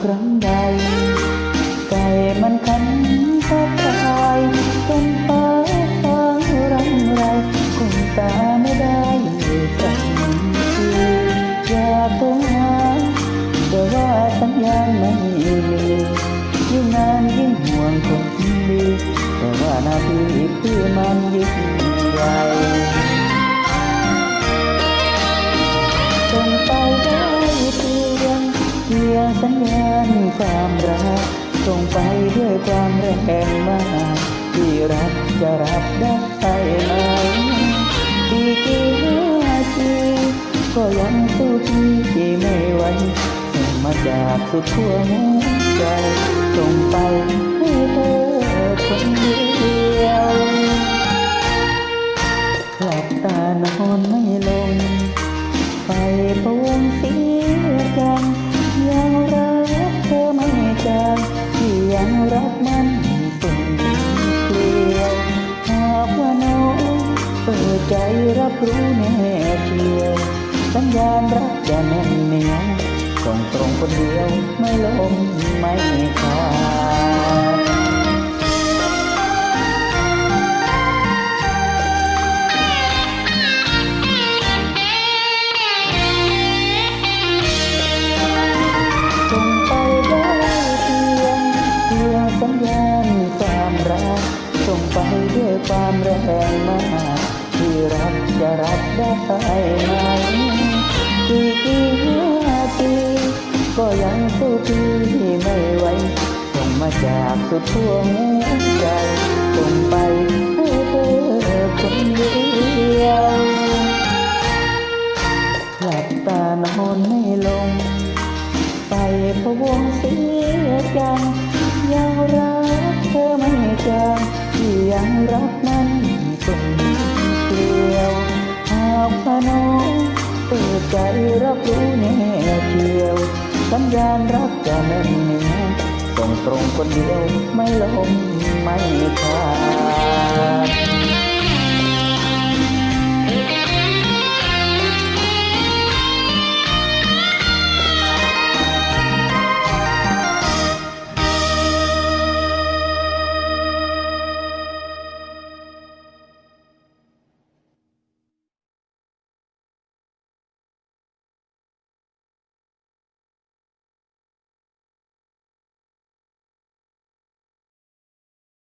ครั้งใดใจมันคันแทบตายจนฟ้าฟ้ารำไรคงตาไม่ได้สักทีอยากโทรหาแต่ว่าสัญญาณไม่มียิ่งนานยิ่งห่วงคนดีแต่ว่าหน้าที่ที่มันยิ่งใหญ่ส่งไปได้เพียงสัญญาณความรักส่งไปด้วยความแรงมากที่รักจะรับได้ไหมดีกี่ทีก็ยังสู้พี่ไม่ไหวส่งมาจากสุดขั้วหัวใจส่งไปให้เธอคนเดียวหลับตานอนไม่ลงไปพวงเสียกันยังรักเธอไม่จางที่ยังรักมันส่งเปลี่ยวหากว่าน้องเปิดใจรับรู้แน่เชียวสัญญาณรักจะแน่นเหนียวส่งตรงคนเดียวไม่ลมไม่ขาดส่งไปได้เพียงสัญญาณความรักส่งไปด้วยความแรงมากที่รักจะรับได้ไหมกี่ทีก็ยังสู้พี่ไม่ไหวส่งมาจากสุดขั้วหัวใจส่งไปให้เธอคนเดียวหลับตานอนไม่ลงไปพะวงเสียจังยังรักเธอไม่จางที่ยังรักมันส่งเปลี่ยวหากพาน้องเปิดใจรับรู้แน่เชียวสัญญาณรักจะแน่นเหนียวส่งตรงคนเดียวไม่ลมไม่ขาด